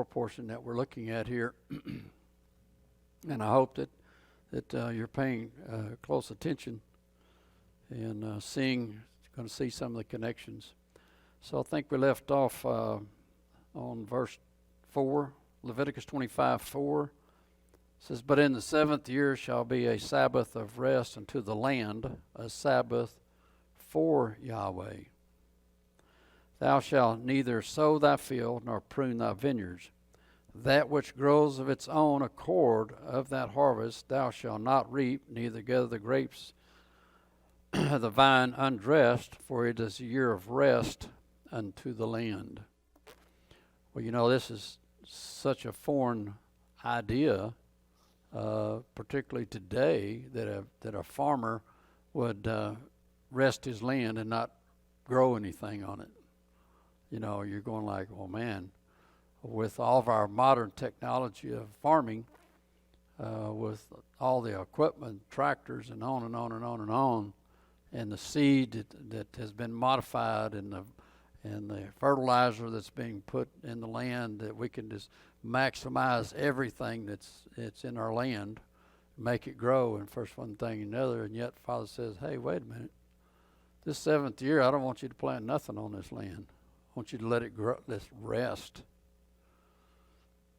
Torah portion that we're looking at here. And I hope that you're paying close attention and going to see some of the connections. So I think we left off on verse 4, Leviticus 25:4. Says, "But in the 7th year shall be a Sabbath of rest unto the land, a Sabbath for Yahweh. Thou shalt neither sow thy field nor prune thy vineyards. That which grows of its own accord of that harvest thou shalt not reap, neither gather the grapes of the vine undressed, for it is a year of rest unto the land." Well, this is such a foreign idea, particularly today, that a farmer would rest his land and not grow anything on it. You're going like, oh man, with all of our modern technology of farming, with all the equipment, tractors, and on and on and on and on, and the seed that has been modified, and the fertilizer that's being put in the land, that we can just maximize everything that's in our land, make it grow, and first one thing and another. And yet Father says, hey, wait a minute. This 7th year, I don't want you to plant nothing on this land. I want you to let it grow, let's rest.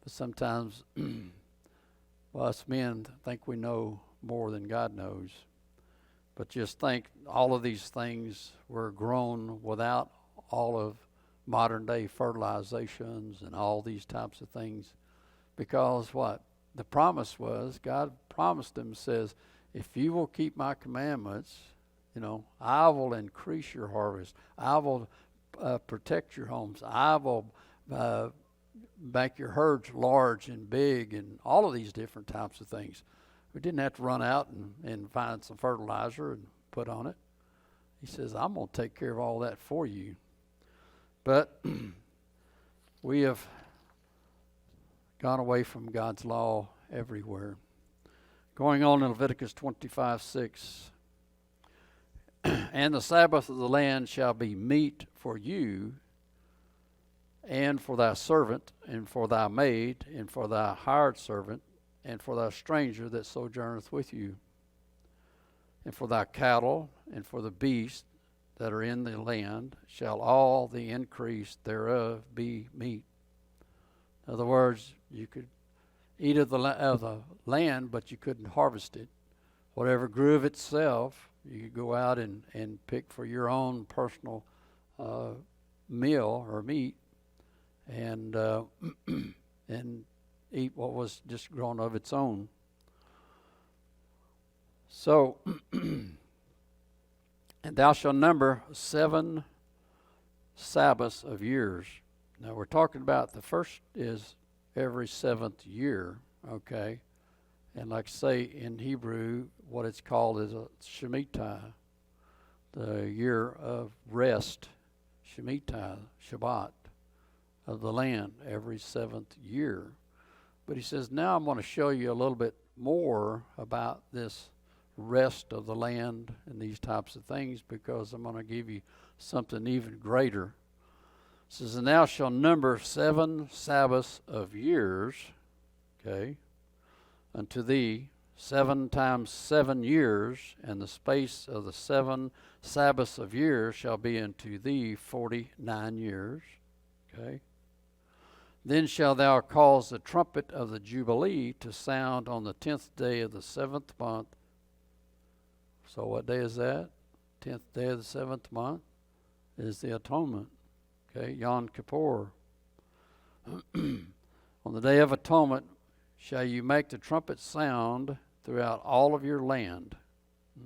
But sometimes, us men think we know more than God knows. But just think, all of these things were grown without all of modern day fertilizations and all these types of things. Because what? The promise was, God promised them, says, if you will keep my commandments, I will increase your harvest. I will protect your homes. I will make your herds large and big, and all of these different types of things. We didn't have to run out and find some fertilizer and put on it. He says, I'm going to take care of all that for you. But we have gone away from God's law everywhere. Going on in Leviticus 25:6. "And the Sabbath of the land shall be meat for you, and for thy servant, and for thy maid, and for thy hired servant, and for thy stranger that sojourneth with you, and for thy cattle, and for the beasts that are in the land, shall all the increase thereof be meat." In other words, you could eat of the land, but you couldn't harvest it. Whatever grew of itself, you could go out and pick for your own personal meal or meat, and and eat what was just grown of its own. So, "And thou shalt number 7 Sabbaths of years." Now we're talking about the first is every 7th year, okay? And like I say in Hebrew, what it's called is a Shemitah, the year of rest, Shemitah, Shabbat, of the land, every 7th year. But he says, now I'm going to show you a little bit more about this rest of the land and these types of things, because I'm going to give you something even greater. It says, "And thou shalt number 7 Sabbaths of years," okay, "unto thee 7 times 7 years, and the space of the 7 Sabbaths of years shall be unto thee 49 years." Okay. "Then shalt thou cause the trumpet of the Jubilee to sound on the 10th day of the 7th month." So what day is that? 10th day of the 7th month is the atonement. Okay, Yom Kippur. "On the day of atonement shall you make the trumpet sound throughout all of your land."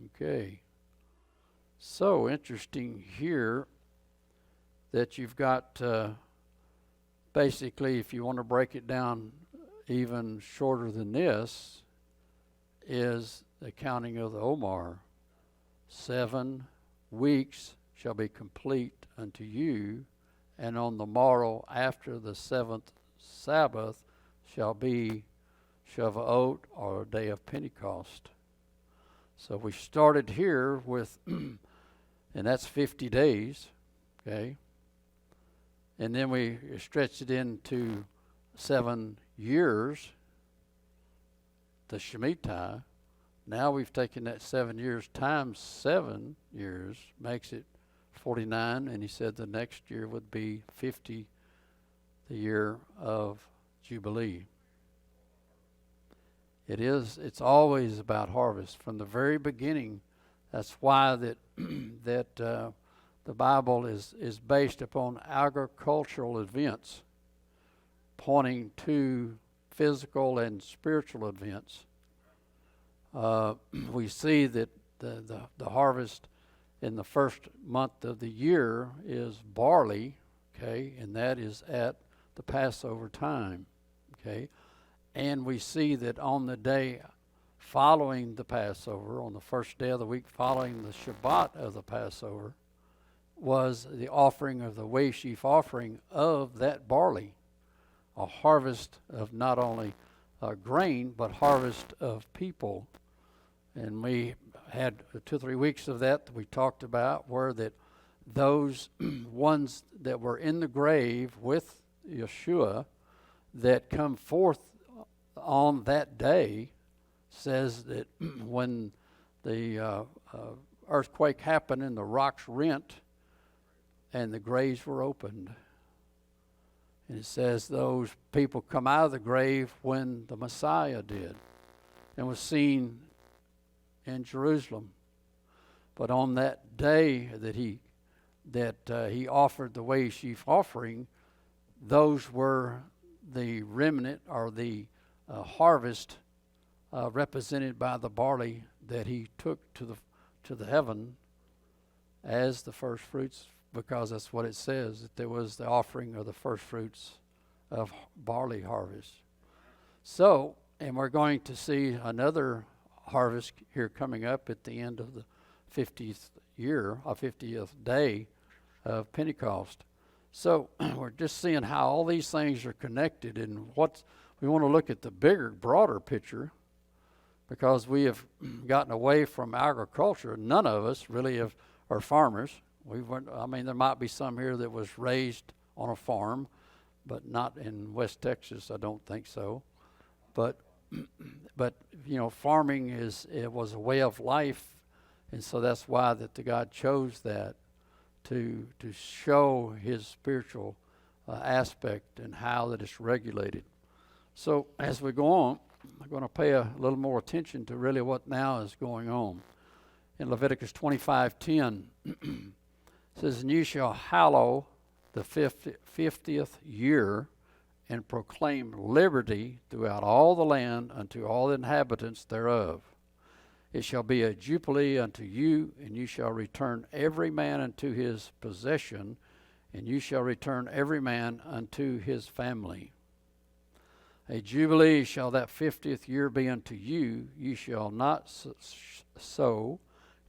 Okay. So interesting here that you've got basically, if you want to break it down even shorter than this, is the counting of the Omer. 7 weeks shall be complete unto you, and on the morrow after the 7th Sabbath shall be Shavuot, or a day of Pentecost. So we started here with, and that's 50 days, okay? And then we stretched it into 7 years, the Shemitah. Now we've taken that 7 years times 7 years, makes it 49, and he said the next year would be 50, the year of Jubilee. It's always about harvest from the very beginning. That's why that the Bible is based upon agricultural events, pointing to physical and spiritual events. We see that the harvest in the first month of the year is barley, okay, and that is at the Passover time, okay. And we see that on the day following the Passover, on the first day of the week following the Shabbat of the Passover, was the offering of the wave sheaf offering of that barley, a harvest of not only grain, but harvest of people. And we had 2 or 3 weeks of that we talked about, where that those ones that were in the grave with Yeshua that come forth on that day, says that when the earthquake happened and the rocks rent and the graves were opened. And it says those people come out of the grave when the Messiah did and was seen in Jerusalem. But on that day that he offered the wave sheaf offering, those were the remnant or the harvest represented by the barley that he took to the heaven as the first fruits, because that's what it says, that there was the offering of the first fruits of barley harvest. So, and we're going to see another harvest here coming up at the end of the 50th year, or 50th day of Pentecost. So we're just seeing how all these things are connected, and we want to look at the bigger, broader picture, because we have gotten away from agriculture. None of us really are farmers. There might be some here that was raised on a farm, but not in West Texas. I don't think so. But farming was a way of life, and so that's why that the God chose that to show His spiritual aspect and how that it's regulated. So as we go on, I'm going to pay a little more attention to really what now is going on. In Leviticus 25:10, it says, "And you shall hallow the 50th year, and proclaim liberty throughout all the land unto all the inhabitants thereof. It shall be a jubilee unto you, and you shall return every man unto his possession, and you shall return every man unto his family. A jubilee shall that 50th year be unto you. You shall not sow,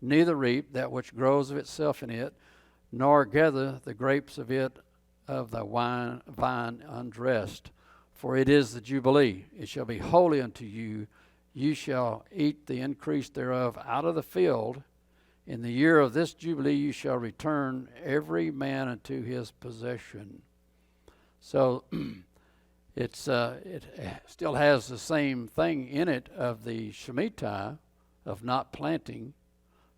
neither reap that which grows of itself in it, nor gather the grapes of it of the vine undressed. For it is the jubilee. It shall be holy unto you. You shall eat the increase thereof out of the field. In the year of this jubilee you shall return every man unto his possession." So it still has the same thing in it of the Shemitah, of not planting.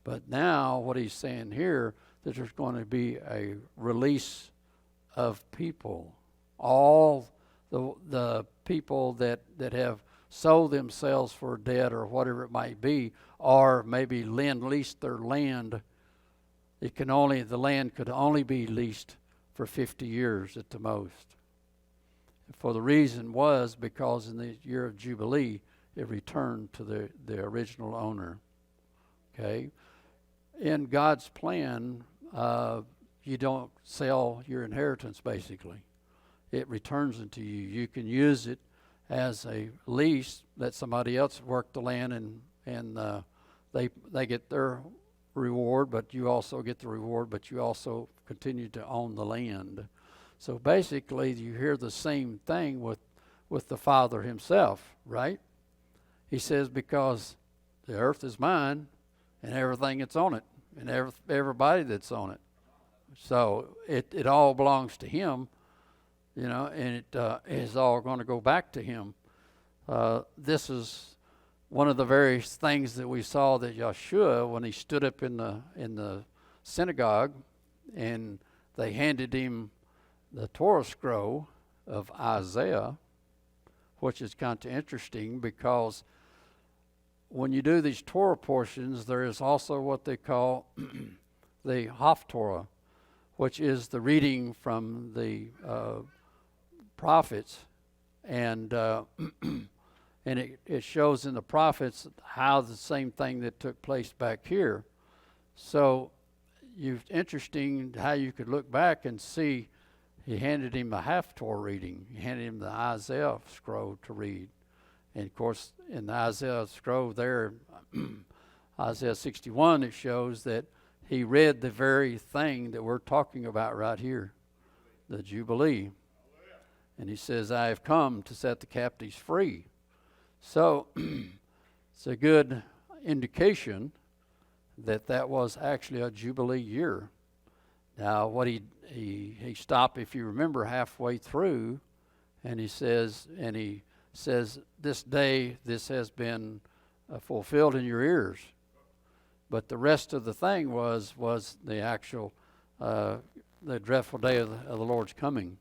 But now what he's saying here, that there's going to be a release of people. All the people that have sold themselves for debt or whatever it might be, or maybe leased their land. The land could only be leased for 50 years at the most. For the reason was because in the year of Jubilee, it returned to the original owner. Okay? In God's plan, you don't sell your inheritance, basically. It returns into you. You can use it as a lease, let somebody else work the land, and they get their reward, but you also get the reward, but you also continue to own the land. So basically, you hear the same thing with the Father himself, right? He says, because the earth is mine and everything that's on it and everybody that's on it. So it all belongs to him. and it is all going to go back to him. This is one of the various things that we saw that Yeshua, when he stood up in the synagogue, and they handed him the Torah scroll of Isaiah, which is kind of interesting because when you do these Torah portions, there is also what they call the Haftorah, which is the reading from the prophets, and and it shows in the prophets how the same thing that took place back here. So interesting how you could look back and see he handed him a Haftorah reading. He handed him the Isaiah scroll to read. And of course, in the Isaiah scroll there, Isaiah 61, it shows that he read the very thing that we're talking about right here, the Jubilee. And he says, I have come to set the captives free. So it's a good indication that that was actually a Jubilee year. Now, what he stopped, if you remember, halfway through, and he says, this day, this has been fulfilled in your ears. But the rest of the thing was the actual, the dreadful day of the Lord's coming.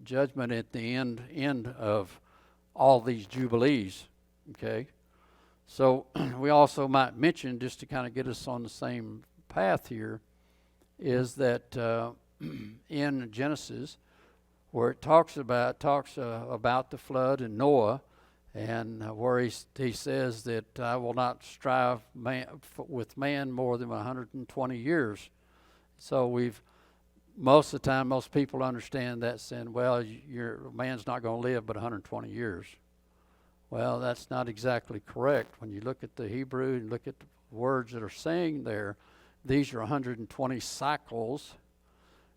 Judgment at the end of all these Jubilees, okay? So we also might mention, just to kind of get us on the same path here, is that in Genesis, where it talks about the flood and Noah, and where he says that I will not strive with man more than 120 years. So most of the time, most people understand that saying, well, man's not going to live but 120 years. Well, that's not exactly correct. When you look at the Hebrew and look at the words that are saying there, these are 120 cycles,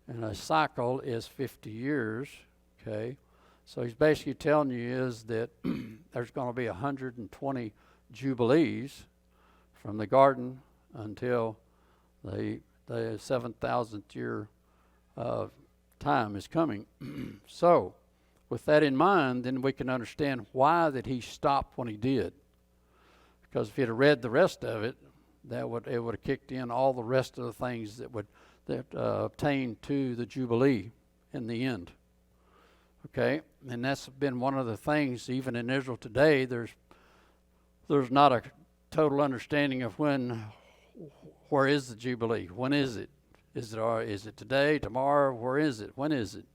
and a cycle is 50 years, okay? So he's basically telling you is that there's going to be 120 jubilees from the garden until the 7,000th year time is coming. So with that in mind, then we can understand why that he stopped when he did. Because if he'd have read the rest of it, it would have kicked in all the rest of the things that obtain to the Jubilee in the end. Okay, and that's been one of the things, even in Israel today, there's not a total understanding of where is the Jubilee? When is it? Is it today, tomorrow? Where is it? When is it?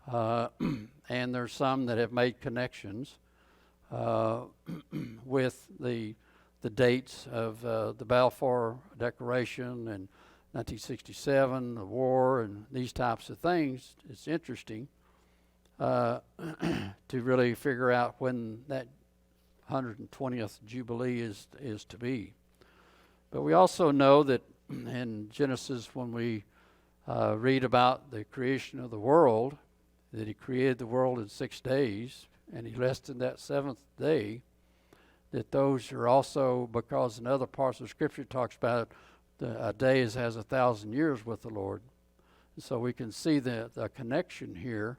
And there's some that have made connections with the dates of the Balfour Declaration and 1967, the war, and these types of things. It's interesting to really figure out when that 120th Jubilee is to be. But we also know that in Genesis, when we read about the creation of the world, that he created the world in 6 days, and he rested that seventh day, that those are also, because in other parts of Scripture talks about a day has 1,000 years with the Lord. So we can see the connection here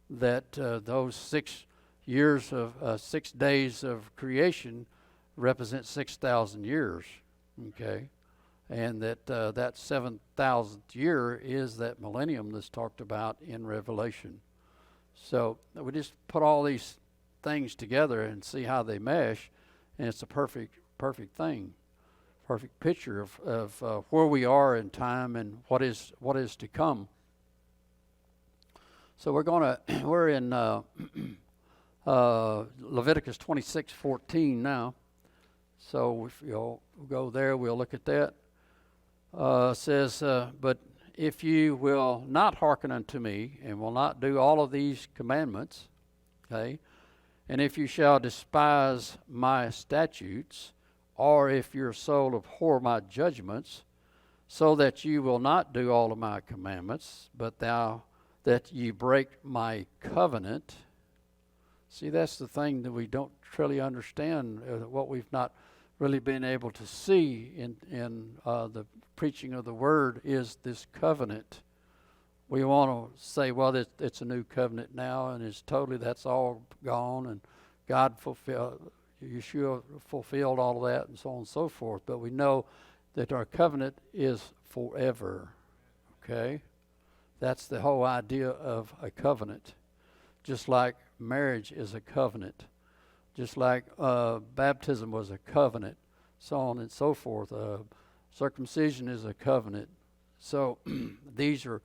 that those 6 years of 6 days of creation represent 6,000 years, okay? And that 7,000th year is that millennium that's talked about in Revelation. So we just put all these things together and see how they mesh, and it's a perfect thing, perfect picture of where we are in time and what is to come. So we're in Leviticus 26:14 now. So if you'll go there, we'll look at that. It says, but if you will not hearken unto me and will not do all of these commandments, okay, and if you shall despise my statutes, or if your soul abhor my judgments, so that you will not do all of my commandments, but that ye break my covenant. See, that's the thing that we don't truly understand, what we've not really been able to see in the preaching of the word is this covenant we want to say, well, it's a new covenant now, and that's all gone, and Yeshua fulfilled all of that, and so on and so forth. But we know that our covenant is forever. Okay? That's the whole idea of a covenant. Just like marriage is a covenant. Just like baptism was a covenant, so on and so forth. Circumcision is a covenant. So these are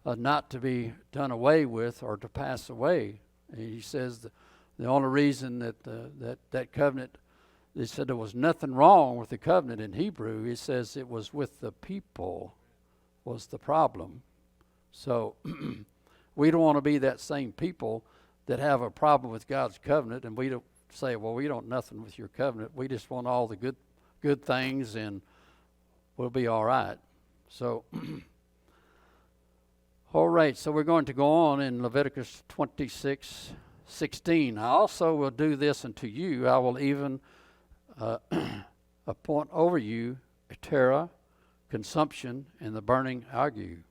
not to be done away with or to pass away. And he says the only reason that covenant, they said there was nothing wrong with the covenant in Hebrew. He says it was with the people was the problem. So we don't want to be that same people that have a problem with God's covenant, and we don't say, well, we don't nothing with your covenant. We just want all the good things, and we'll be all right. So, all right, so we're going to go on in Leviticus 26:16. I also will do this unto you. I will even appoint over you a terror, consumption, and the burning ague,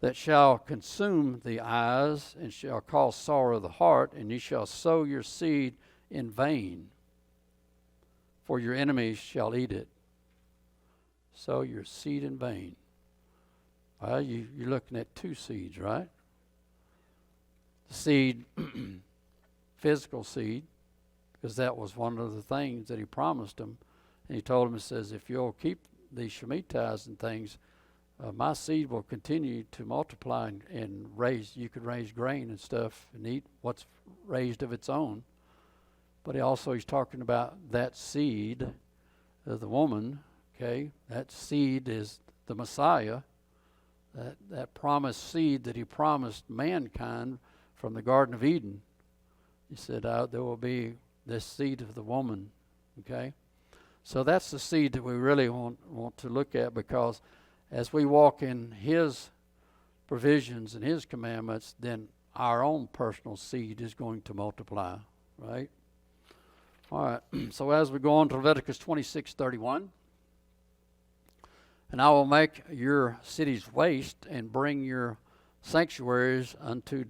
that shall consume the eyes, and shall cause sorrow of the heart, and ye shall sow your seed in vain, for your enemies shall eat it. Sow your seed in vain. Well, you're looking at two seeds, right? The seed, physical seed, because that was one of the things that he promised them. And he told them, he says, if you'll keep these Shemitahs and things, my seed will continue to multiply and raise. You could raise grain and stuff and eat what's raised of its own. But he's talking about that seed of the woman. Okay, that seed is the Messiah. That promised seed that he promised mankind from the Garden of Eden. He said, there will be this seed of the woman. Okay, so that's the seed that we really want to look at, because as we walk in his provisions and his commandments, then our own personal seed is going to multiply, right? All right, so as we go on to Leviticus 26:31, and I will make your cities waste and bring your sanctuaries unto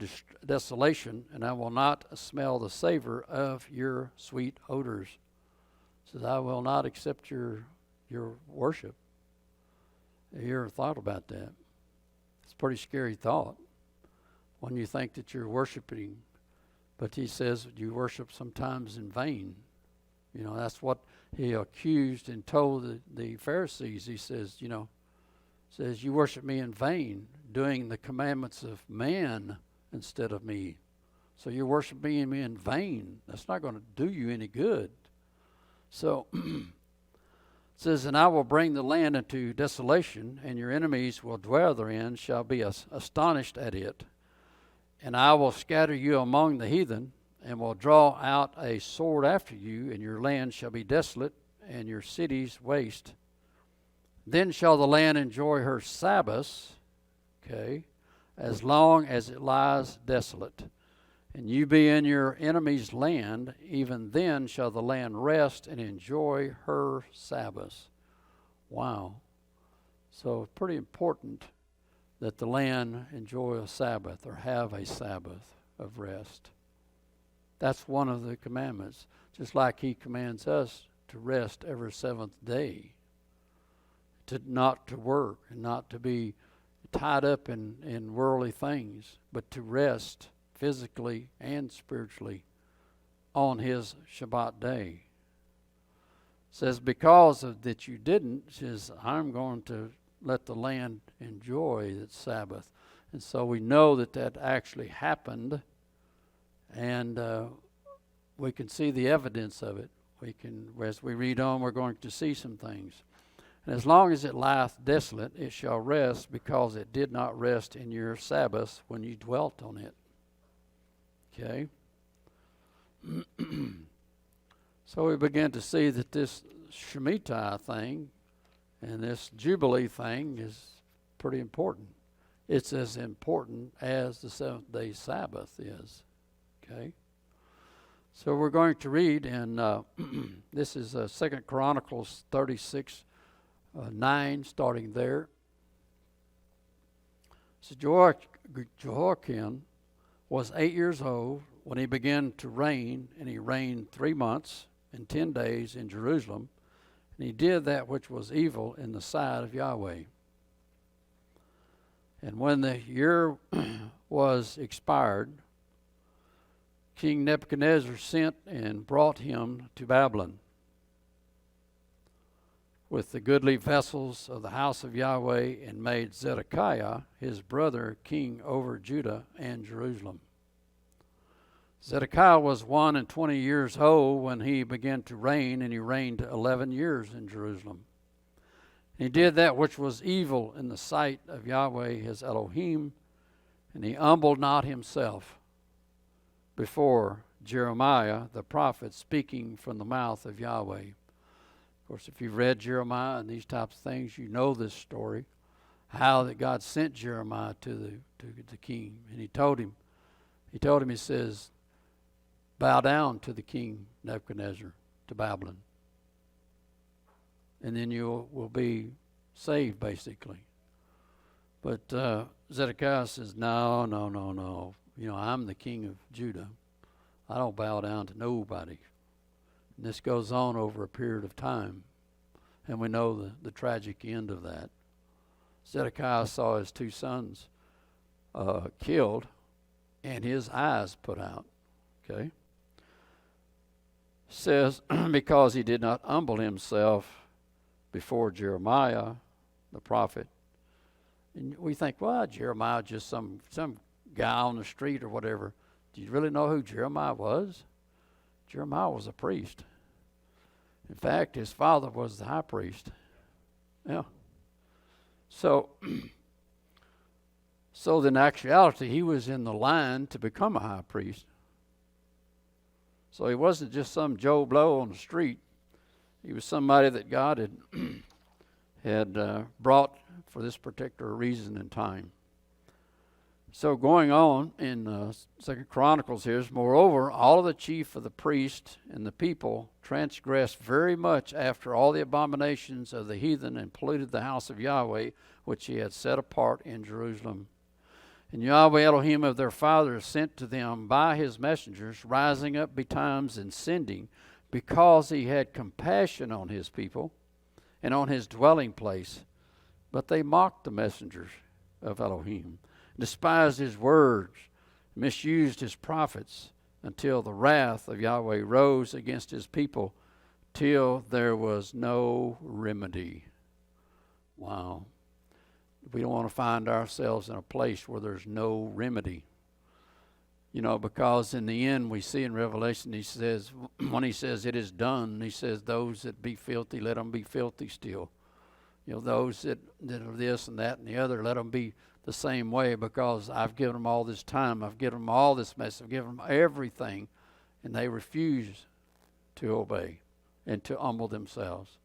desolation, and I will not smell the savor of your sweet odors. It says, I will not accept your worship. Have you ever thought about that? It's a pretty scary thought when you think that you're worshiping, but he says you worship sometimes in vain. You know, that's what he accused and told the Pharisees. He says, you worship me in vain, doing the commandments of man instead of me. So you're worshiping me in vain. That's not going to do you any good. So it says, and I will bring the land into desolation, and your enemies will dwell therein, shall be astonished at it. And I will scatter you among the heathen, and will draw out a sword after you, and your land shall be desolate, and your cities waste. Then shall the land enjoy her Sabbaths, okay, as long as it lies desolate. And you be in your enemy's land, even then shall the land rest and enjoy her Sabbaths. Wow. So pretty important that the land enjoy a Sabbath or have a Sabbath of rest. That's one of the commandments, just like he commands us to rest every seventh day, not to work and not to be tied up in worldly things, but to rest physically and spiritually on his Shabbat day. It says, because of that you didn't, it says, I'm going to let the land enjoy its Sabbath. And so we know that actually happened, and we can see the evidence of it. As we read on, we're going to see some things. And as long as it lieth desolate, it shall rest, because it did not rest in your Sabbaths when you dwelt on it. Okay? So we begin to see that this Shemitah thing and this Jubilee thing is pretty important. It's as important as the seventh-day Sabbath is. Okay? So we're going to read in, this is 2 Chronicles 36, 9, starting there. It So Jehoiakim was 8 years old when he began to reign, and he reigned 3 months and 10 days in Jerusalem. And he did that which was evil in the sight of Yahweh. And when the year was expired, King Nebuchadnezzar sent and brought him to Babylon with the goodly vessels of the house of Yahweh, and made Zedekiah his brother king over Judah and Jerusalem. Zedekiah was 21 years old when he began to reign, and he reigned 11 years in Jerusalem. He did that which was evil in the sight of Yahweh his Elohim, and he humbled not himself before Jeremiah the prophet, speaking from the mouth of Yahweh. Of course, if you've read Jeremiah and these types of things, you know this story, how that God sent Jeremiah to the king, and he told him, he says, bow down to the king Nebuchadnezzar, to Babylon, and then you will be saved, basically. But Zedekiah says, no. I'm the king of Judah. I don't bow down to nobody. And this goes on over a period of time. And we know the tragic end of that. Zedekiah saw his 2 sons killed and his eyes put out. Okay? Says, because he did not humble himself before Jeremiah the prophet. And we think, well, Jeremiah just some guy on the street or whatever. Do you really know who Jeremiah was? Jeremiah was a priest. In fact, his father was the high priest. Yeah. So in actuality, he was in the line to become a high priest. So he wasn't just some Joe Blow on the street. He was somebody that God had brought for this particular reason and time. So going on in 2 Chronicles here is, moreover, all of the chief of the priests and the people transgressed very much after all the abominations of the heathen, and polluted the house of Yahweh, which he had set apart in Jerusalem. And Yahweh Elohim of their fathers sent to them by his messengers, rising up betimes and sending, because he had compassion on his people and on his dwelling place. But they mocked the messengers of Elohim, despised his words, misused his prophets, until the wrath of Yahweh rose against his people, till there was no remedy. Wow. We don't want to find ourselves in a place where there's no remedy. Because in the end we see in Revelation, he says, when he says it is done, he says, those that be filthy, let them be filthy still. Those that are this and that and the other, let them be the same way, because I've given them all this time, I've given them all this mess, I've given them everything, and they refuse to obey and to humble themselves.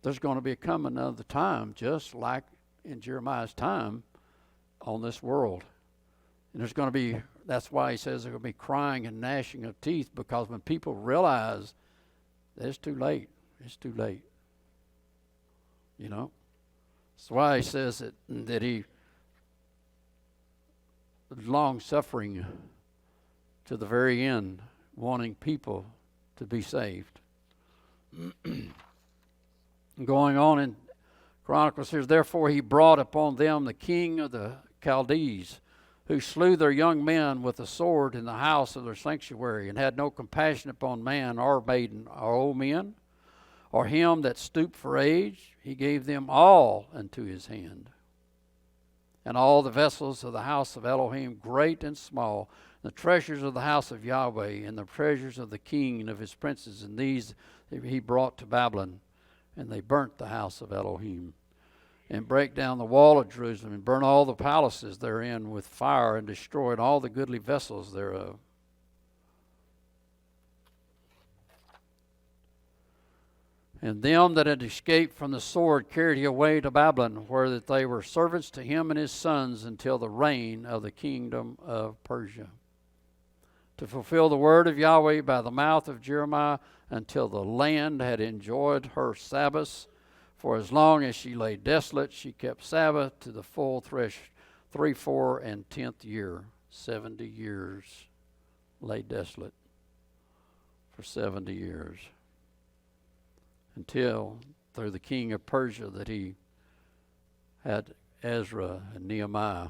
There's going to be coming another time, just like in Jeremiah's time, on this world. And there's going to be, that's why he says there's going to be crying and gnashing of teeth, because when people realize that it's too late, it's too late. That's why he says that he long-suffering to the very end, wanting people to be saved. Going on in Chronicles says, therefore he brought upon them the king of the Chaldees, who slew their young men with a sword in the house of their sanctuary, and had no compassion upon man or maiden or old men, or him that stooped for age. He gave them all into his hand. And all the vessels of the house of Elohim, great and small, the treasures of the house of Yahweh, and the treasures of the king and of his princes, and these he brought to Babylon. And they burnt the house of Elohim, and brake down the wall of Jerusalem, and burnt all the palaces therein with fire, and destroyed all the goodly vessels thereof. And them that had escaped from the sword carried he away to Babylon, where that they were servants to him and his sons until the reign of the kingdom of Persia, to fulfill the word of Yahweh by the mouth of Jeremiah, until the land had enjoyed her Sabbaths. For as long as she lay desolate, she kept Sabbath to the full 3, 4, and 10th year, 70 years lay desolate for 70 years until through the king of Persia that he had Ezra and Nehemiah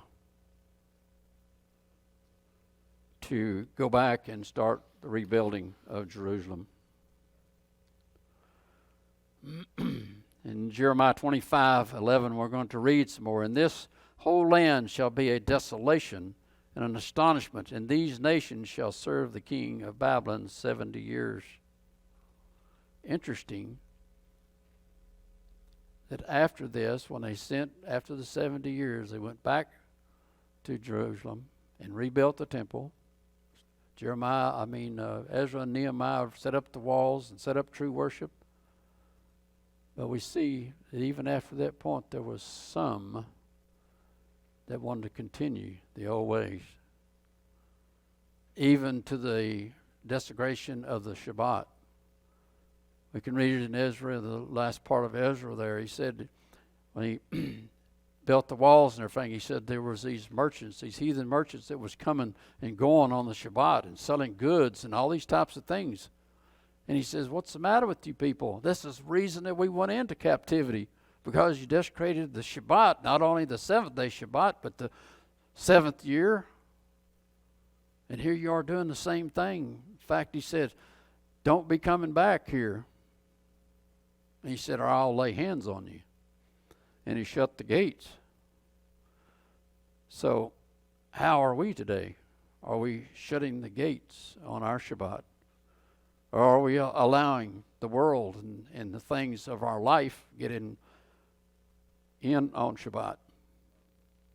to go back and start the rebuilding of Jerusalem. In Jeremiah 25:11, we're going to read some more. "And this whole land shall be a desolation and an astonishment, and these nations shall serve the king of Babylon 70 years. Interesting that after this, when they sent, after the 70 years, they went back to Jerusalem and rebuilt the temple. Ezra and Nehemiah set up the walls and set up true worship. But we see that even after that point, there was some that wanted to continue the old ways, even to the desecration of the Shabbat. We can read it in Ezra, the last part of Ezra there. He said, when he built the walls and everything, he said there was these merchants, these heathen merchants that was coming and going on the Shabbat and selling goods and all these types of things. And he says, what's the matter with you people? This is the reason that we went into captivity, because you desecrated the Shabbat, not only the 7th-day Shabbat, but the 7th year. And here you are doing the same thing. In fact, he said, don't be coming back here. And he said, or I'll lay hands on you. And he shut the gates. So how are we today? Are we shutting the gates on our Shabbat? Or are we allowing the world and the things of our life get in on Shabbat?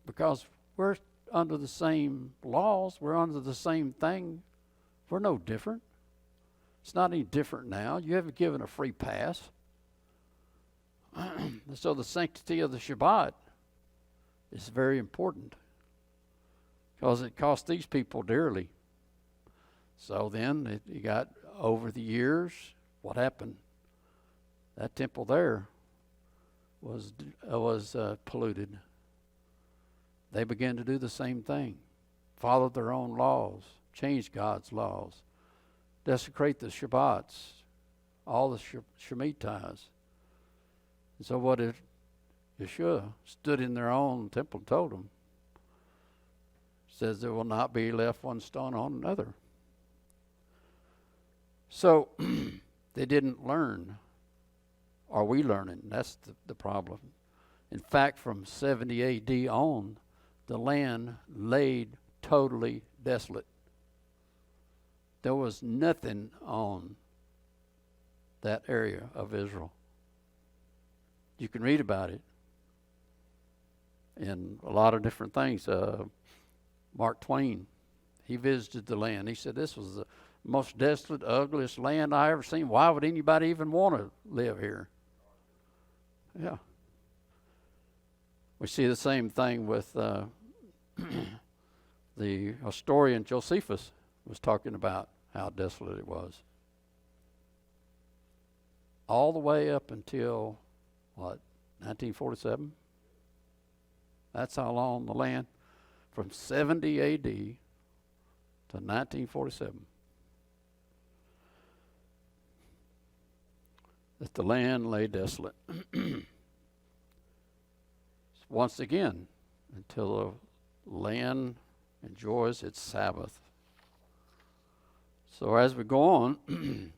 Because we're under the same laws. We're under the same thing. We're no different. It's not any different now. You haven't given a free pass. So the sanctity of the Shabbat is very important, because it cost these people dearly. So then you got, over the years, what happened? That temple there was polluted. They began to do the same thing, follow their own laws, change God's laws, desecrate the Shabbats, all the Shemitahs. And so what if Yeshua stood in their own temple and told them? Says there will not be left one stone on another. So they didn't learn. Are we learning? That's the problem. In fact, from 70 A.D. on, the land laid totally desolate. There was nothing on that area of Israel. You can read about it in a lot of different things. Mark Twain, he visited the land. He said, this was the most desolate, ugliest land I ever seen. Why would anybody even want to live here? Yeah. We see the same thing with the historian Josephus was talking about how desolate it was. All the way up until, 1947? That's how long the land, from 70 A.D. to 1947. That the land lay desolate. Once again, until the land enjoys its Sabbath. So as we go on,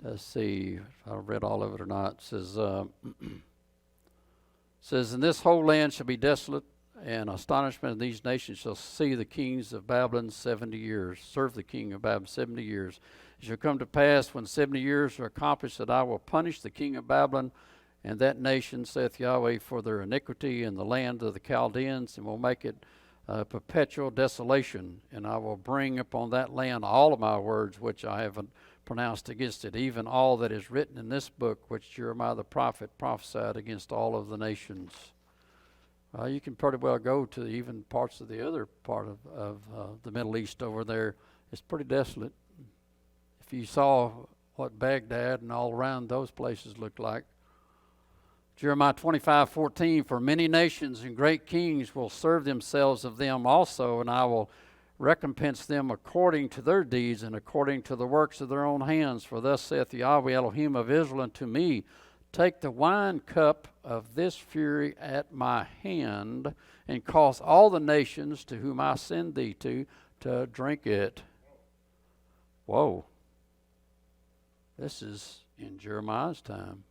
let's see if I read all of it or not. It says, and this whole land shall be desolate, and astonishment of these nations shall see the kings of Babylon 70 years, serve the king of Babylon 70 years. It shall come to pass, when 70 years are accomplished, that I will punish the king of Babylon and that nation, saith Yahweh, for their iniquity in the land of the Chaldeans, and will make it perpetual desolation. And I will bring upon that land all of my words which I have pronounced against it, even all that is written in this book which Jeremiah the prophet prophesied against all of the nations. You can pretty well go to even parts of the other part of the Middle East over there. It's pretty desolate. If you saw what Baghdad and all around those places looked like, Jeremiah 25:14, for many nations and great kings will serve themselves of them also, and I will recompense them according to their deeds and according to the works of their own hands. For thus saith Yahweh Elohim of Israel unto me, take the wine cup of this fury at my hand, and cause all the nations to whom I send thee to drink it. Whoa. This is in Jeremiah's time.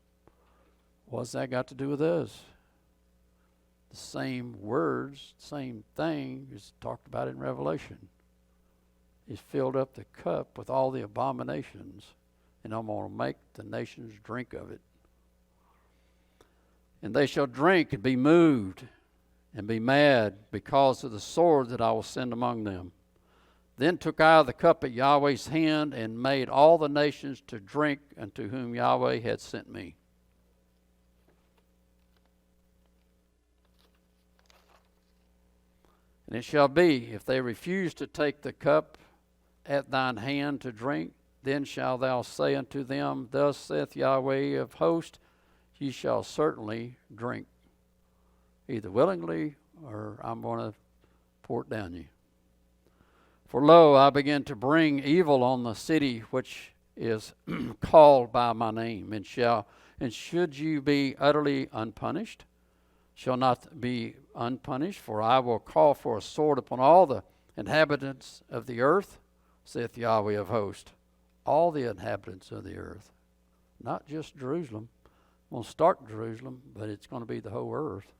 What's that got to do with us? The same words, same thing is talked about in Revelation. He's filled up the cup with all the abominations, and I'm going to make the nations drink of it. And they shall drink and be moved and be mad because of the sword that I will send among them. Then took I the cup at Yahweh's hand and made all the nations to drink unto whom Yahweh had sent me. And it shall be, if they refuse to take the cup at thine hand to drink, then shalt thou say unto them, thus saith Yahweh of hosts, ye shall certainly drink, either willingly or I'm going to pour it down you. For lo, I begin to bring evil on the city which is called by my name, and should you be utterly unpunished, shall not be unpunished, for I will call for a sword upon all the inhabitants of the earth, saith Yahweh of hosts. All the inhabitants of the earth, not just Jerusalem. We'll start in Jerusalem, but it's going to be the whole earth.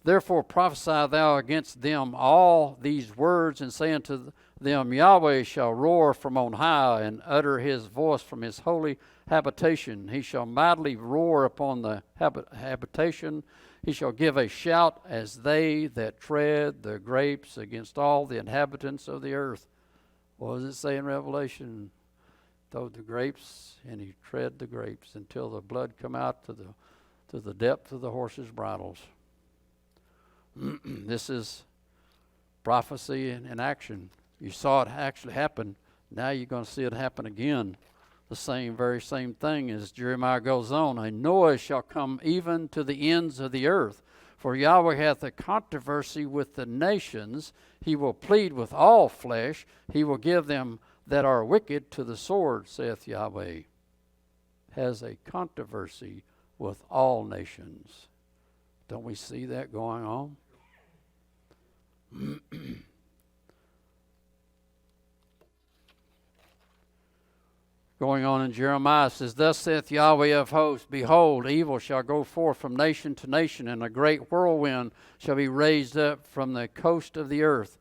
Therefore prophesy thou against them all these words, and say unto them, Yahweh shall roar from on high, and utter his voice from his holy habitation. He shall mightily roar upon the habitation. He shall give a shout as they that tread the grapes against all the inhabitants of the earth. What does it say in Revelation? Throw the grapes, and he tread the grapes until the blood come out to the depth of the horses' bridles. This is prophecy in action. You saw it actually happen. Now you're going to see it happen again. The very same thing as Jeremiah goes on. A noise shall come even to the ends of the earth. For Yahweh hath a controversy with the nations. He will plead with all flesh. He will give them that are wicked to the sword, saith Yahweh. Has a controversy with all nations. Don't we see that going on? Going on in Jeremiah, it says, thus saith Yahweh of hosts, behold, evil shall go forth from nation to nation, and a great whirlwind shall be raised up from the coast of the earth.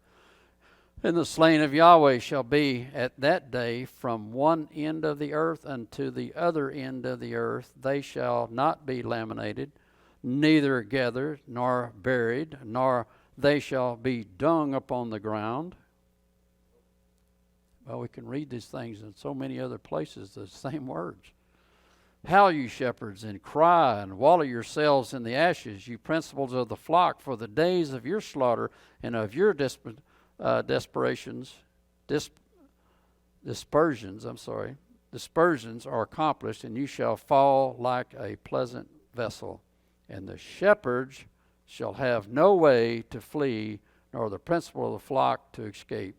And the slain of Yahweh shall be at that day from one end of the earth unto the other end of the earth. They shall not be laminated, neither gathered, nor buried, nor they shall be dung upon the ground. Well, we can read these things in so many other places, the same words. Howl, you shepherds, and cry, and wallow yourselves in the ashes, you principals of the flock, for the days of your slaughter and of your dispersions are accomplished, and you shall fall like a pleasant vessel. And the shepherds shall have no way to flee, nor the principal of the flock to escape.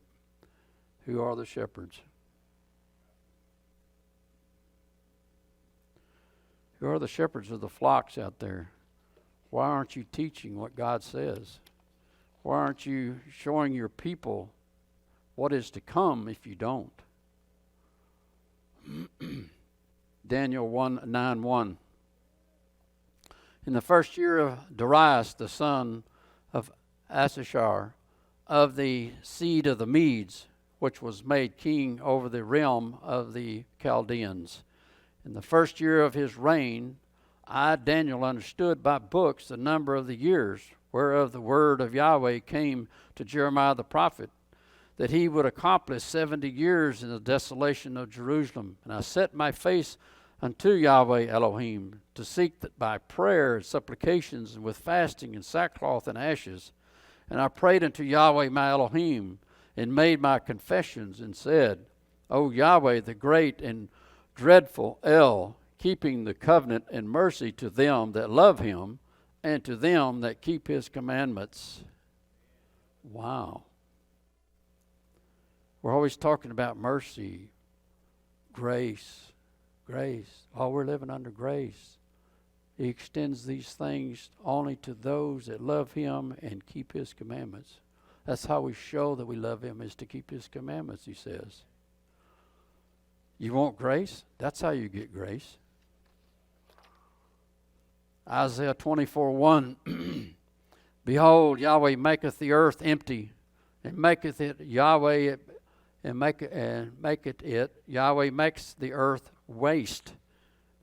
Who are the shepherds? Who are the shepherds of the flocks out there? Why aren't you teaching what God says? Why aren't you showing your people what is to come if you don't? Daniel 9:1. In the first year of Darius, the son of Asashar, of the seed of the Medes, which was made king over the realm of the Chaldeans. In the first year of his reign, I, Daniel, understood by books the number of the years, whereof the word of Yahweh came to Jeremiah the prophet, that he would accomplish 70 years in the desolation of Jerusalem. And I set my face unto Yahweh Elohim, to seek that by prayer and supplications and with fasting and sackcloth and ashes. And I prayed unto Yahweh my Elohim, and made my confessions, and said, O Yahweh, the great and dreadful El, keeping the covenant and mercy to them that love him and to them that keep his commandments. Wow. We're always talking about mercy, grace. Oh, we're living under grace. He extends these things only to those that love him and keep his commandments. That's how we show that we love him, is to keep his commandments, he says. You want grace? That's how you get grace. Isaiah 24:1. Behold, Yahweh maketh the earth empty, and maketh it Yahweh, and maketh it. Yahweh makes the earth waste,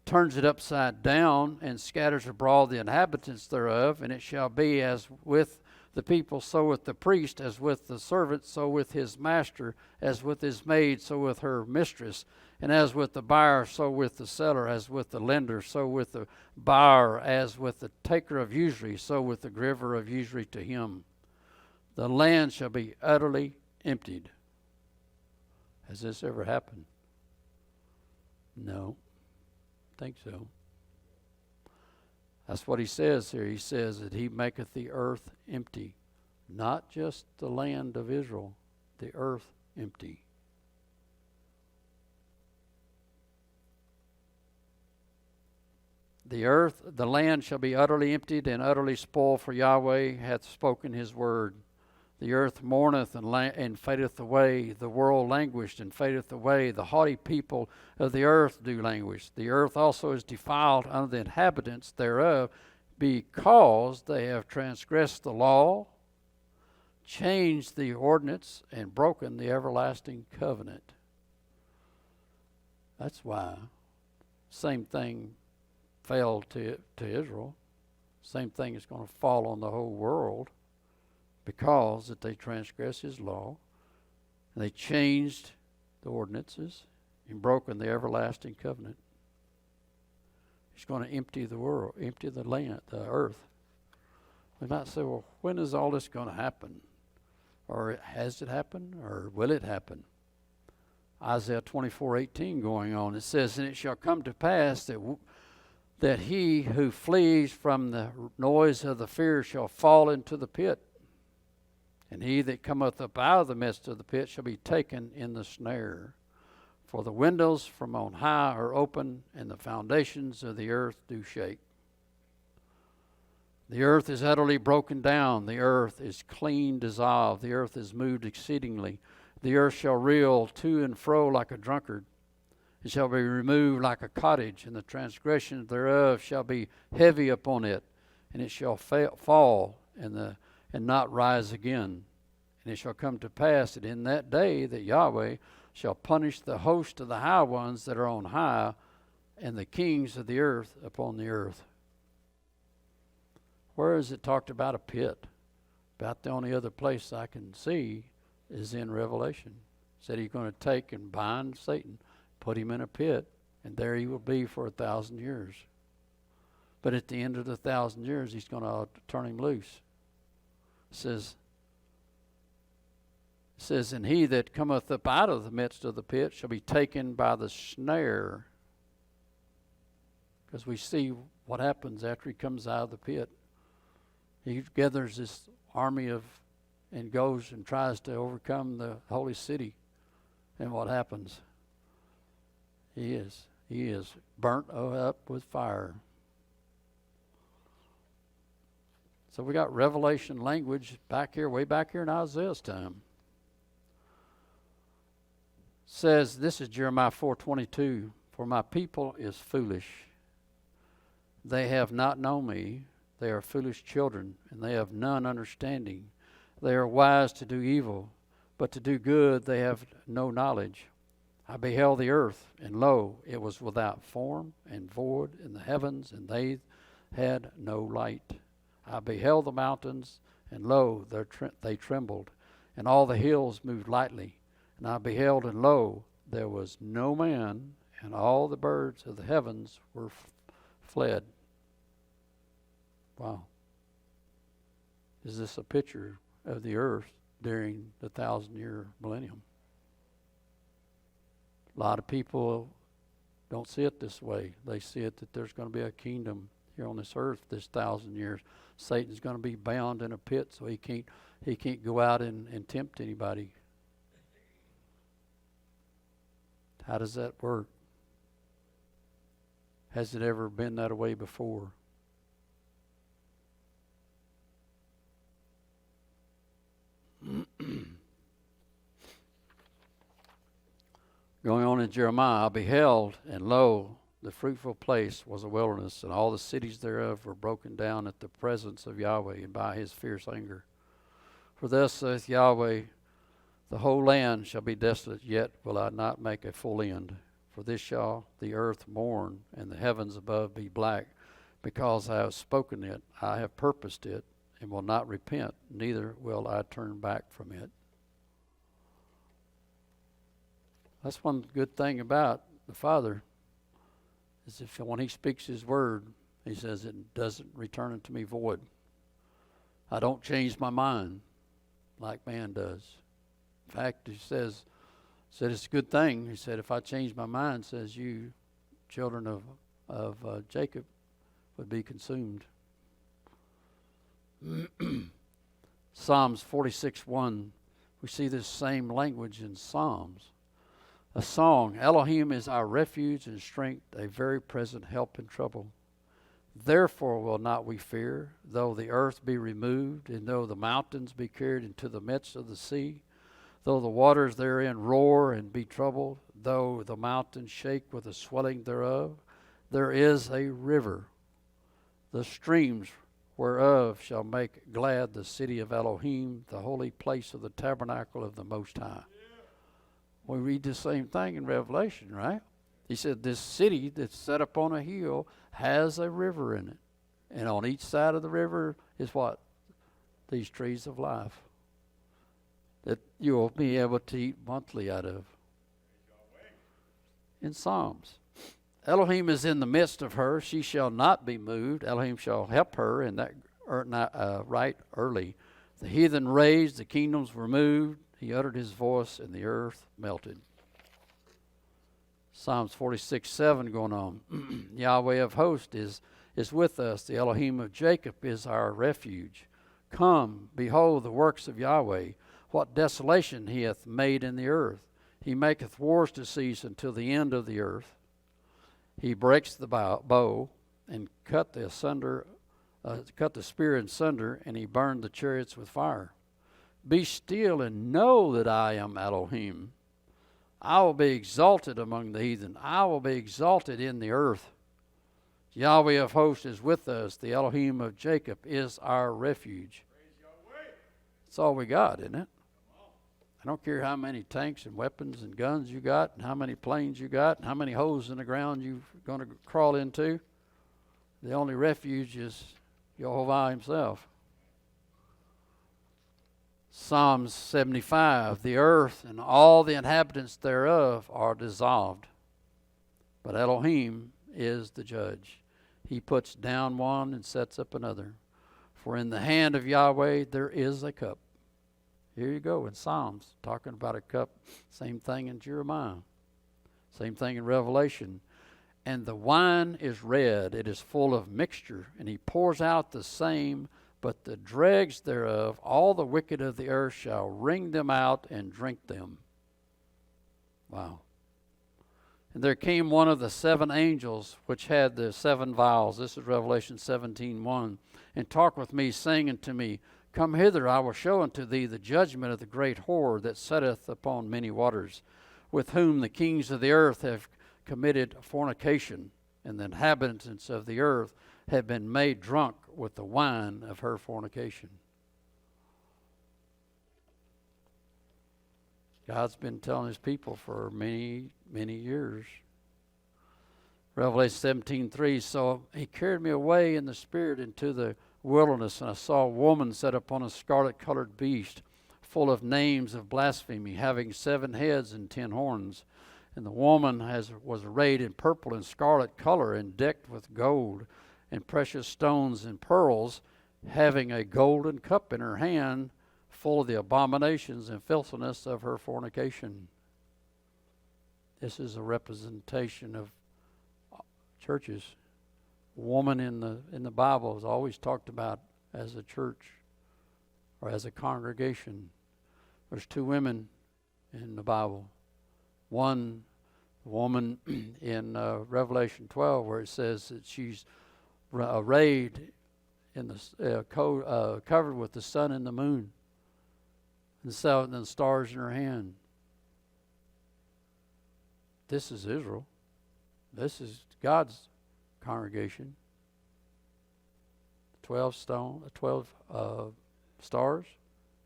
turns it upside down, and scatters abroad the inhabitants thereof. And it shall be as with the people, so with the priest, as with the servant, so with his master, as with his maid, so with her mistress, and as with the buyer, so with the seller, as with the lender, so with the buyer, as with the taker of usury, so with the giver of usury to him. The land shall be utterly emptied. Has this ever happened? No. I think so. That's what he says here. He says that he maketh the earth empty. Not just the land of Israel, the earth empty. The land shall be utterly emptied and utterly spoiled, for Yahweh hath spoken his word. The earth mourneth and fadeth away. The world languished and fadeth away. The haughty people of the earth do languish. The earth also is defiled under the inhabitants thereof, because they have transgressed the law, changed the ordinance, and broken the everlasting covenant. That's why. Same thing fell to Israel. Same thing is going to fall on the whole world. Because that they transgressed his law, and they changed the ordinances and broken the everlasting covenant. He's going to empty the world, empty the land, the earth. We might say, well, when is all this going to happen? Or has it happened? Or will it happen? Isaiah 24:18 going on. It says, and it shall come to pass that he who flees from the noise of the fear shall fall into the pit. And he that cometh up out of the midst of the pit shall be taken in the snare. For the windows from on high are open, and the foundations of the earth do shake. The earth is utterly broken down. The earth is clean dissolved. The earth is moved exceedingly. The earth shall reel to and fro like a drunkard. It shall be removed like a cottage, and the transgression thereof shall be heavy upon it. And it shall fall, and not rise again. And it shall come to pass that in that day that Yahweh shall punish the host of the high ones that are on high, and the kings of the earth upon the earth. Where is it talked about a pit? About the only other place I can see is in Revelation. It said he's going to take and bind Satan, put him in a pit, and there he will be for 1,000 years. But at the end of the 1,000 years, he's going to turn him loose. It says, and he that cometh up out of the midst of the pit shall be taken by the snare. Because we see what happens after he comes out of the pit. He gathers this army and goes and tries to overcome the holy city. And what happens? He is burnt up with fire. So we got Revelation language back here, way back here in Isaiah's time. It says, this is Jeremiah 4:22. For my people is foolish. They have not known me. They are foolish children, and they have none understanding. They are wise to do evil, but to do good they have no knowledge. I beheld the earth, and lo, it was without form and void in the heavens, and they had no light. I beheld the mountains, and lo, they trembled, and all the hills moved lightly. And I beheld, and lo, there was no man, and all the birds of the heavens were fled. Wow. Is this a picture of the earth during the 1,000-year millennium? A lot of people don't see it this way. They see it that there's going to be a kingdom here on this earth this 1,000 years. Satan's going to be bound in a pit, so he can't go out and tempt anybody. How does that work? Has it ever been that way before? Going on in Jeremiah, I beheld, and lo, the fruitful place was a wilderness, and all the cities thereof were broken down at the presence of Yahweh and by his fierce anger. For thus saith Yahweh, the whole land shall be desolate, yet will I not make a full end. For this shall the earth mourn, and the heavens above be black, because I have spoken it, I have purposed it, and will not repent, neither will I turn back from it. That's one good thing about the Father, is if when he speaks his word, he says it doesn't return unto me void. I don't change my mind like man does. In fact, he said it's a good thing. He said, if I change my mind, says you, children of Jacob, would be consumed. Psalms 46:1, we see this same language in Psalms. A song, Elohim is our refuge and strength, a very present help in trouble. Therefore will not we fear, though the earth be removed, and though the mountains be carried into the midst of the sea, though the waters therein roar and be troubled, though the mountains shake with the swelling thereof. There is a river, the streams whereof shall make glad the city of Elohim, the holy place of the tabernacle of the Most High. We read the same thing in Revelation, right? He said this city that's set up on a hill has a river in it. And on each side of the river is what? These trees of life that you'll be able to eat monthly out of. In Psalms. Elohim is in the midst of her. She shall not be moved. Elohim shall help her in that right early. The heathen raised, the kingdoms were moved. He uttered his voice, and the earth melted. Psalms 46:7 going on. Yahweh of hosts is with us. The Elohim of Jacob is our refuge. Come, behold the works of Yahweh. What desolation he hath made in the earth. He maketh wars to cease until the end of the earth. He breaks the bow and cut the spear in sunder, and he burned the chariots with fire. Be still and know that I am Elohim. I will be exalted among the heathen. I will be exalted in the earth. Yahweh of hosts is with us. The Elohim of Jacob is our refuge. That's all we got, isn't it? I don't care how many tanks and weapons and guns you got, and how many planes you got, and how many holes in the ground you're going to crawl into. The only refuge is Jehovah himself. Psalms 75, the earth and all the inhabitants thereof are dissolved, but Elohim is the judge. He puts down one and sets up another. For in the hand of Yahweh there is a cup. Here you go in Psalms, talking about a cup. Same thing in Jeremiah. Same thing in Revelation. And the wine is red, it is full of mixture, and he pours out the same. But the dregs thereof, all the wicked of the earth shall wring them out and drink them. Wow. And there came one of the seven angels which had the seven vials. This is Revelation 17:1. And talked with me, saying unto me, Come hither, I will show unto thee the judgment of the great whore that sitteth upon many waters, with whom the kings of the earth have committed fornication, and the inhabitants of the earth have been made drunk with the wine of her fornication. God's been telling his people for many, many years. Revelation 17:3, so he carried me away in the spirit into the wilderness, and I saw a woman set upon a scarlet-colored beast, full of names of blasphemy, having 7 heads and 10 horns. And the woman was arrayed in purple and scarlet color, and decked with gold and precious stones and pearls, having a golden cup in her hand, full of the abominations and filthiness of her fornication. This is a representation of churches. Woman in the Bible is always talked about as a church or as a congregation. There's two women in the Bible. One woman in Revelation 12, where it says that she's arrayed in the covered with the sun and the moon, and the stars in her hand. This is Israel. This is God's congregation. 12 stars,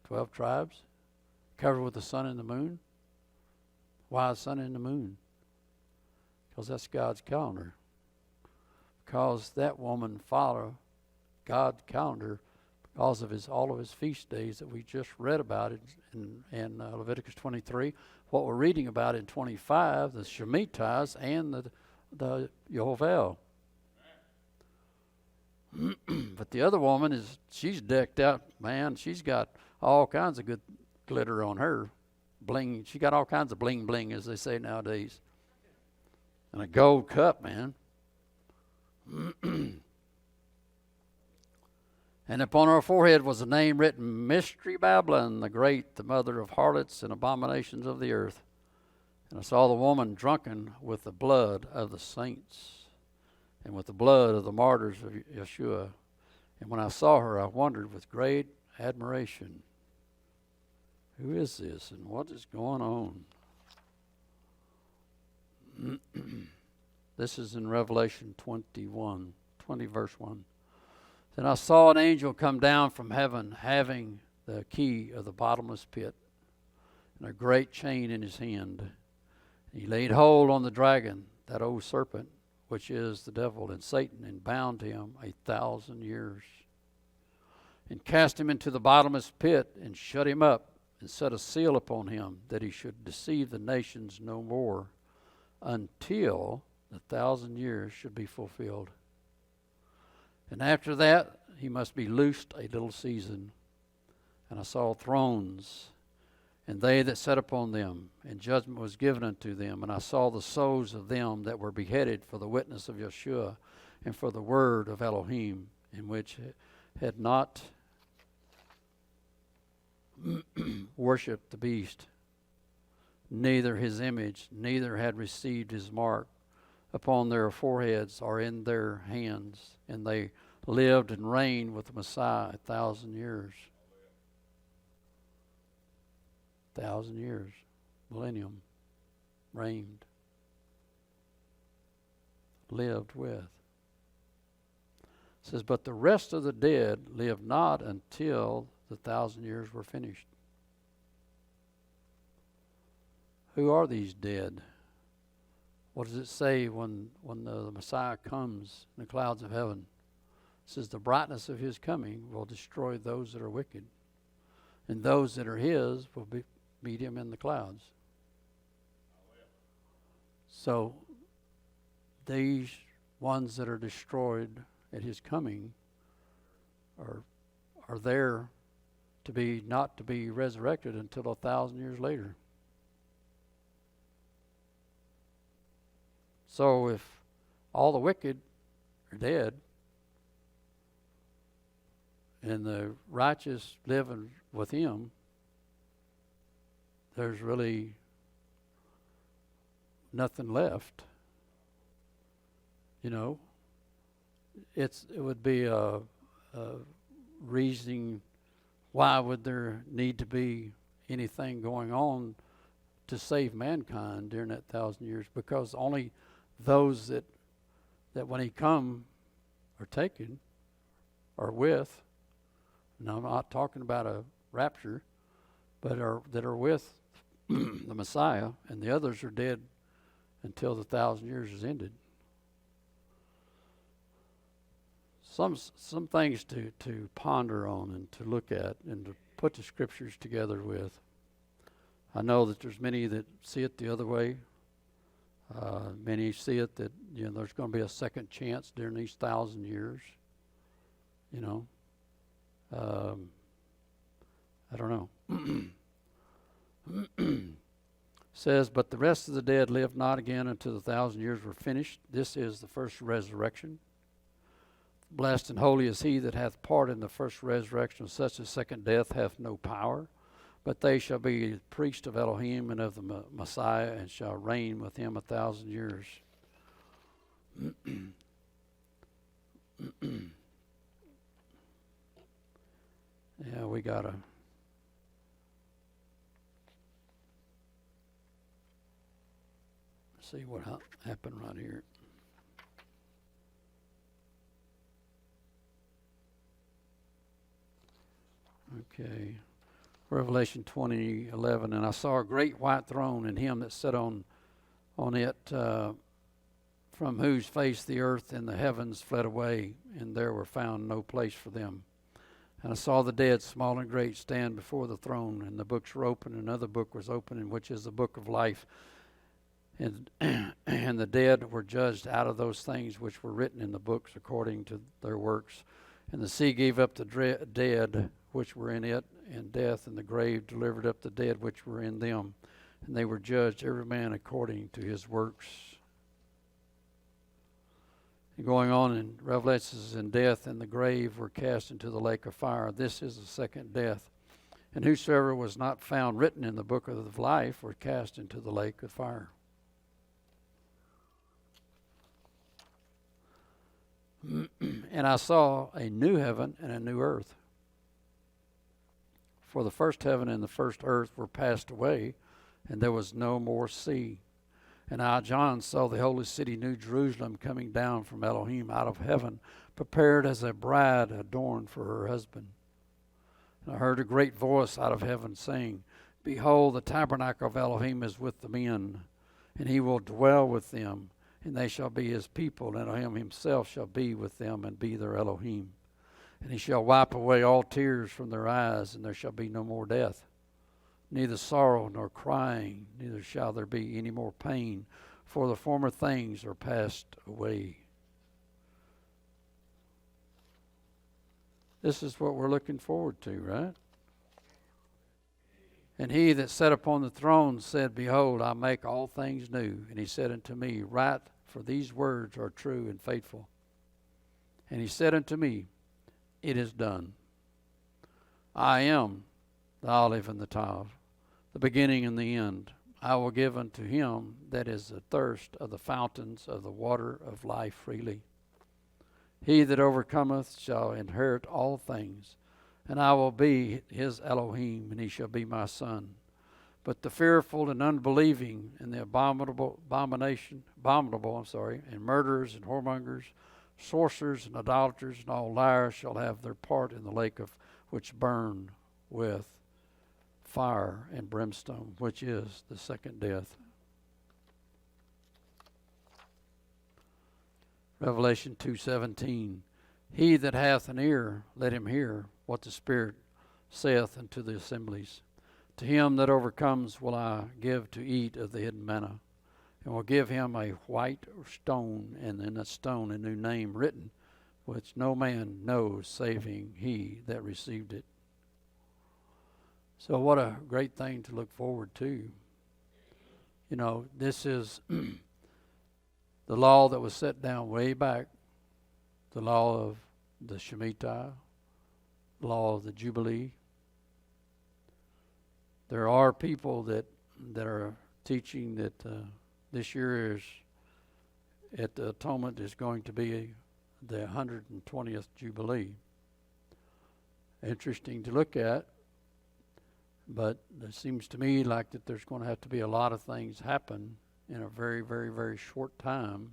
12 tribes, covered with the sun and the moon. Why the sun and the moon? Because that's God's calendar. Because that woman followed God's calendar because of all of his feast days that we just read about in Leviticus 23. What we're reading about in 25, the Shemitahs and the Yovel. But the other woman she's decked out, man. She's got all kinds of good glitter on her. Bling. She got all kinds of bling bling, as they say nowadays. And a gold cup, man. And upon her forehead was a name written, Mystery Babylon, the Great, the mother of harlots and abominations of the earth. And I saw the woman drunken with the blood of the saints and with the blood of the martyrs of Yeshua. And when I saw her, I wondered with great admiration, who is this and what is going on? This is in Revelation 20 verse 1. Then I saw an angel come down from heaven, having the key of the bottomless pit and a great chain in his hand. He laid hold on the dragon, that old serpent, which is the devil and Satan, and bound him 1,000 years, and cast him into the bottomless pit, and shut him up, and set a seal upon him, that he should deceive the nations no more, until the 1,000 years should be fulfilled. And after that he must be loosed a little season. And I saw thrones, and they that sat upon them, and judgment was given unto them. And I saw the souls of them that were beheaded for the witness of Yeshua, and for the word of Elohim, in which had not worshipped the beast, neither his image, neither had received his mark upon their foreheads or in their hands. And they lived and reigned with the Messiah 1,000 years. 1,000 years, millennium, reigned, lived with. It says, but the rest of the dead lived not until the 1,000 years were finished. Who are these dead? What does it say when the Messiah comes in the clouds of heaven? It says the brightness of his coming will destroy those that are wicked, and those that are his will meet him in the clouds. So these ones that are destroyed at his coming are there to be not to be resurrected until 1,000 years later. So if all the wicked are dead and the righteous live with him, there's really nothing left. You know, it would be a reasoning, why would there need to be anything going on to save mankind during that 1,000 years? Because only those that when he come are taken are with, and I'm not talking about a rapture, but that are with the Messiah, and the others are dead until the 1,000 years is ended. Some things to ponder on and to look at and to put the scriptures together with. I know that there's many that see it the other way. Many see it that there's going to be a second chance during these 1,000 years. I don't know. says, but the rest of the dead live not again until the 1,000 years were finished. This is the first resurrection. Blessed and holy is he that hath part in the first resurrection. Such a second death hath no power, but they shall be priests of Elohim and of the Messiah, and shall reign with him 1,000 years. Yeah, we got to see what happened right here. Okay. Revelation 20:11, and I saw a great white throne, and him that sat on it, from whose face the earth and the heavens fled away, and there were found no place for them. And I saw the dead, small and great, stand before the throne, and the books were open, and another book was open, in which is the book of life. And and the dead were judged out of those things which were written in the books according to their works. And the sea gave up the dead which were in it, and death and the grave delivered up the dead which were in them. And they were judged, every man according to his works. And going on in Revelations, and death and the grave were cast into the lake of fire. This is the second death. And whosoever was not found written in the book of life were cast into the lake of fire. And I saw a new heaven and a new earth. For the first heaven and the first earth were passed away, and there was no more sea. And I, John, saw the holy city, New Jerusalem, coming down from Elohim out of heaven, prepared as a bride adorned for her husband. And I heard a great voice out of heaven saying, Behold, the tabernacle of Elohim is with the men, and he will dwell with them, and they shall be his people, and Elohim himself shall be with them and be their Elohim. And he shall wipe away all tears from their eyes, and there shall be no more death, neither sorrow nor crying, neither shall there be any more pain, for the former things are passed away. This is what we're looking forward to, right? And he that sat upon the throne said, Behold, I make all things new. And he said unto me, Write, for these words are true and faithful. And he said unto me, It is done. I am the olive and the tile, the beginning and the end. I will give unto him that is athirst of the fountains of the water of life freely. He that overcometh shall inherit all things, and I will be his Elohim, and he shall be my son. But the fearful and unbelieving, and the abominable, and murderers and whoremongers, sorcerers and idolaters and all liars shall have their part in the lake of which burn with fire and brimstone, which is the second death. Revelation 2:17. He that hath an ear, let him hear what the Spirit saith unto the assemblies. To him that overcomes will I give to eat of the hidden manna, and will give him a white stone, and in that stone a new name written, which no man knows, saving he that received it. So what a great thing to look forward to. You know, this is the law that was set down way back, the law of the Shemitah, the law of the Jubilee. There are people that are teaching that this year is at the atonement is going to be the 120th Jubilee. Interesting to look at, but it seems to me like that there's going to have to be a lot of things happen in a very, very, very short time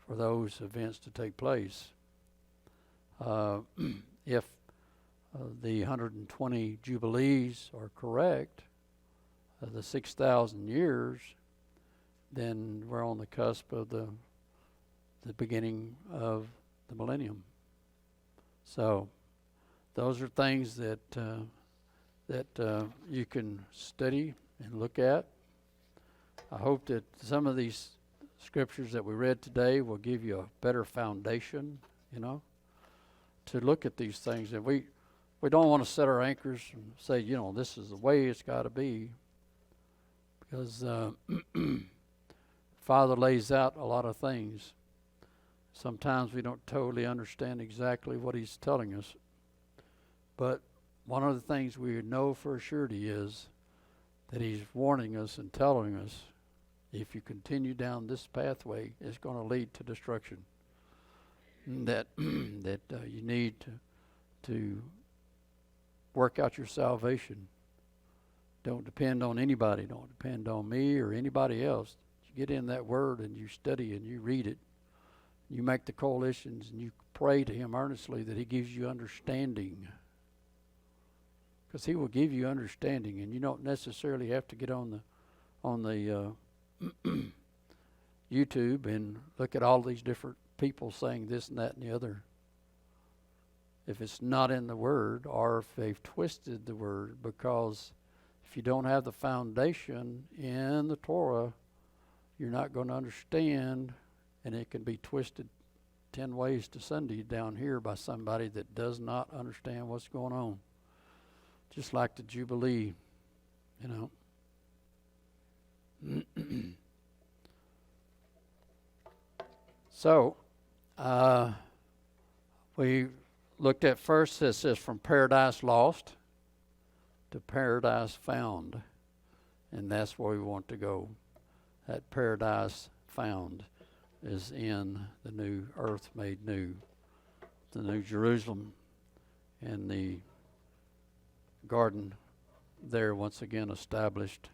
for those events to take place. If the 120 Jubilees are correct, the 6,000 years, then we're on the cusp of the beginning of the millennium. So those are things that you can study and look at. I hope that some of these scriptures that we read today will give you a better foundation, to look at these things. And we don't want to set our anchors and say, this is the way it's got to be. because Father lays out a lot of things. Sometimes we don't totally understand exactly what he's telling us, but one of the things we know for surety is that he's warning us and telling us, if you continue down this pathway, it's going to lead to destruction. That you need to work out your salvation. Don't depend on anybody. Don't depend on me or anybody else. You get in that word and you study and you read it. You make the coalitions and you pray to him earnestly that he gives you understanding. Because he will give you understanding, and you don't necessarily have to get on the YouTube and look at all these different people saying this and that and the other. If it's not in the Word, or if they've twisted the Word, because if you don't have the foundation in the Torah, you're not going to understand, and it can be twisted 10 ways to Sunday down here by somebody that does not understand what's going on. Just like the Jubilee, you know. So, we looked at first, it says from paradise lost to paradise found. And that's where we want to go. That paradise found is in the new earth made new, the new Jerusalem, and the garden there once again established,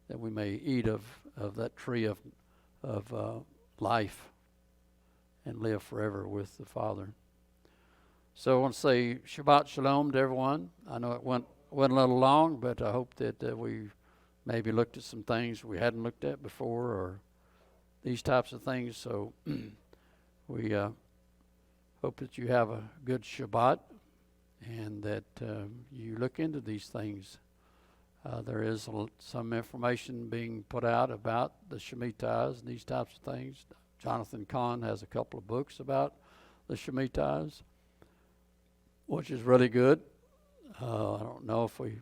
that we may eat of that tree of life and live forever with the Father. So I want to say Shabbat Shalom to everyone. I know it went a little long, but I hope that we maybe looked at some things we hadn't looked at before, or these types of things. So we hope that you have a good Shabbat, and that you look into these things. There is some information being put out about the Shemitahs and these types of things. Jonathan Kahn has a couple of books about the Shemitahs, which is really good. I don't know if we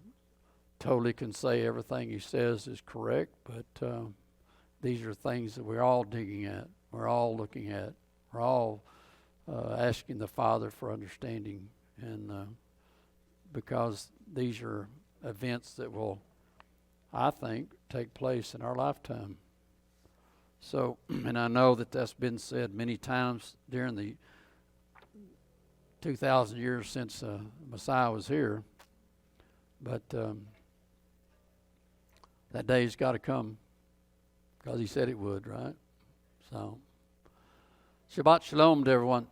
totally can say everything he says is correct, but these are things that we're all digging at, we're all looking at, we're all asking the Father for understanding, and because these are events that will, I think, take place in our lifetime. So, and I know that that's been said many times during the 2,000 years since Messiah was here, but that day's got to come, because he said it would, right? So, Shabbat Shalom to everyone.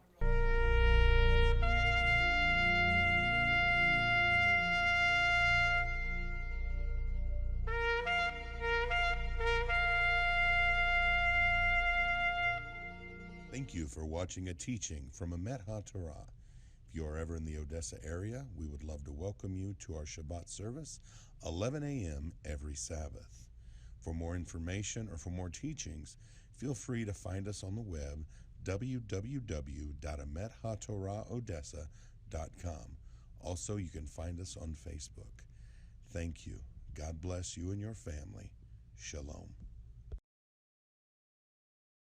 Thank you for watching a teaching from Emet HaTorah. If you are ever in the Odessa area, we would love to welcome you to our Shabbat service, 11 a.m. every Sabbath. For more information or for more teachings, feel free to find us on the web, www.emethatorahodessa.com. Also, you can find us on Facebook. Thank you. God bless you and your family. Shalom.